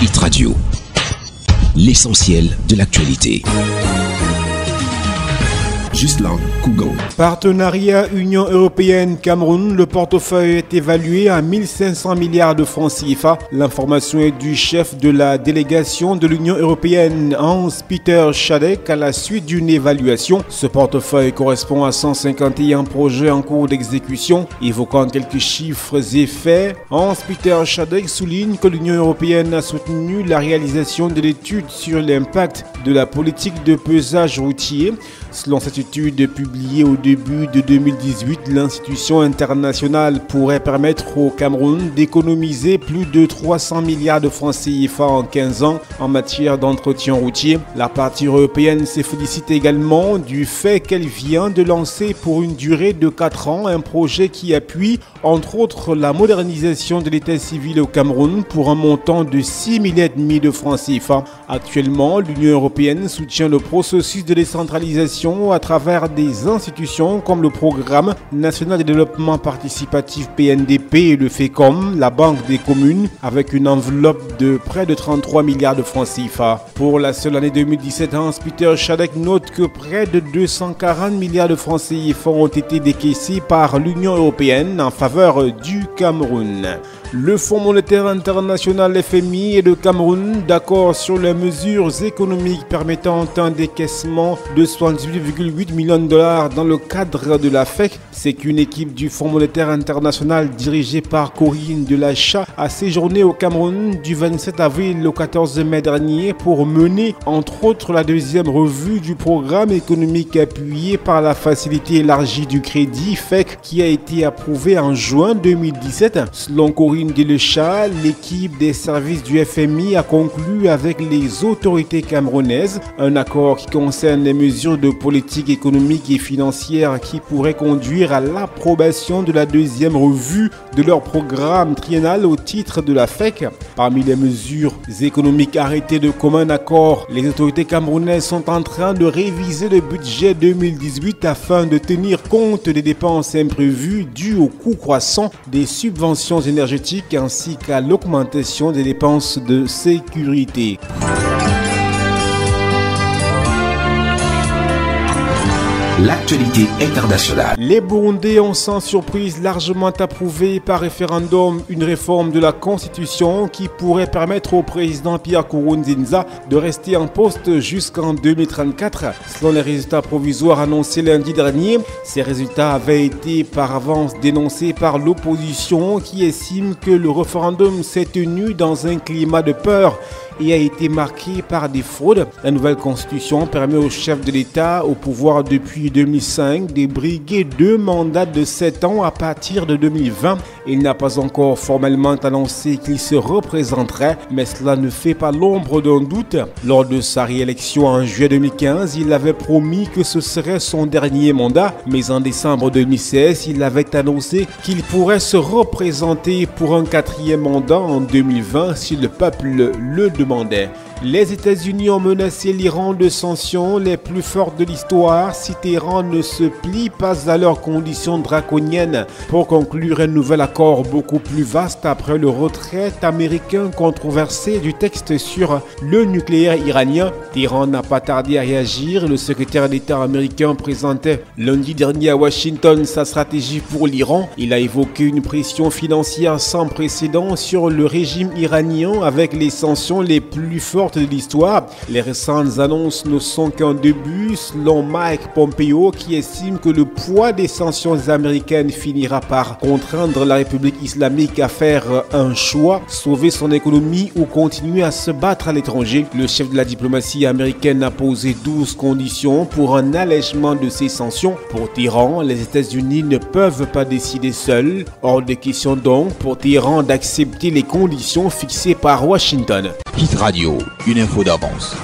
Hit Radio, l'essentiel de l'actualité. Ghislain Cougon. Partenariat Union Européenne-Cameroun, le portefeuille est évalué à 1500 milliards de francs CFA. L'information est du chef de la délégation de l'Union Européenne, Hans-Peter Schadek, à la suite d'une évaluation. Ce portefeuille correspond à 151 projets en cours d'exécution. Évoquant quelques chiffres et faits, Hans-Peter Schadek souligne que l'Union Européenne a soutenu la réalisation de l'étude sur l'impact de la politique de pesage routier. Selon cette étude publiée au début de 2018, l'institution internationale pourrait permettre au Cameroun d'économiser plus de 300 milliards de francs CFA en 15 ans en matière d'entretien routier. La partie européenne se félicite également du fait qu'elle vient de lancer pour une durée de 4 ans un projet qui appuie entre autres la modernisation de l'état civil au Cameroun pour un montant de 6,5 milliards de francs CFA. Actuellement, l'Union européenne soutient le processus de décentralisation à travers des institutions comme le Programme national de développement participatif PNDP et le FECOM, la Banque des communes, avec une enveloppe de près de 33 milliards de francs CFA. Pour la seule année 2017, Hans-Peter Schadek note que près de 240 milliards de francs CFA ont été décaissés par l'Union européenne en faveur du Cameroun. Le Fonds monétaire international FMI et le Cameroun d'accord sur les mesures économiques permettant un décaissement de 78,8 millions de dollars dans le cadre de la FEC. C'est qu'une équipe du Fonds monétaire international dirigée par Corinne Delachat a séjourné au Cameroun du 27 avril au 14 mai dernier pour mener entre autres la deuxième revue du programme économique appuyé par la facilité élargie du crédit FEC qui a été approuvée en juin 2017. Selon Corinne Delachat, l'équipe des services du FMI a conclu avec les autorités camerounaises un accord qui concerne les mesures de politique économique et financière qui pourraient conduire à l'approbation de la deuxième revue de leur programme triennal au titre de la FEC. Parmi les mesures économiques arrêtées de commun accord, les autorités camerounaises sont en train de réviser le budget 2018 afin de tenir compte des dépenses imprévues dues au coût croissant des subventions énergétiques ainsi qu'à l'augmentation des dépenses de sécurité. L'actualité internationale. Les Burundais ont sans surprise largement approuvé par référendum une réforme de la Constitution qui pourrait permettre au président Pierre Nkurunziza de rester en poste jusqu'en 2034. Selon les résultats provisoires annoncés lundi dernier, ces résultats avaient été par avance dénoncés par l'opposition qui estime que le référendum s'est tenu dans un climat de peur et a été marqué par des fraudes. La nouvelle constitution permet au chef de l'État au pouvoir depuis 2005 de briguer 2 mandats de 7 ans à partir de 2020. Il n'a pas encore formellement annoncé qu'il se représenterait, mais cela ne fait pas l'ombre d'un doute. Lors de sa réélection en juillet 2015, il avait promis que ce serait son dernier mandat, mais en décembre 2016, il avait annoncé qu'il pourrait se représenter pour un 4e mandat en 2020 si le peuple le demandait. Les États-Unis ont menacé l'Iran de sanctions les plus fortes de l'histoire si Téhéran ne se plie pas à leurs conditions draconiennes pour conclure un nouvel accord beaucoup plus vaste après le retrait américain controversé du texte sur le nucléaire iranien. Téhéran n'a pas tardé à réagir. Le secrétaire d'État américain présentait lundi dernier à Washington sa stratégie pour l'Iran. Il a évoqué une pression financière sans précédent sur le régime iranien avec les sanctions les plus fortes de l'histoire. Les récentes annonces ne sont qu'un début, selon Mike Pompeo, qui estime que le poids des sanctions américaines finira par contraindre la République islamique à faire un choix, sauver son économie ou continuer à se battre à l'étranger. Le chef de la diplomatie américaine a posé 12 conditions pour un allègement de ces sanctions. Pour Téhéran, les États-Unis ne peuvent pas décider seuls. Hors de question donc pour Téhéran d'accepter les conditions fixées par Washington. Hit Radio, une info d'avance.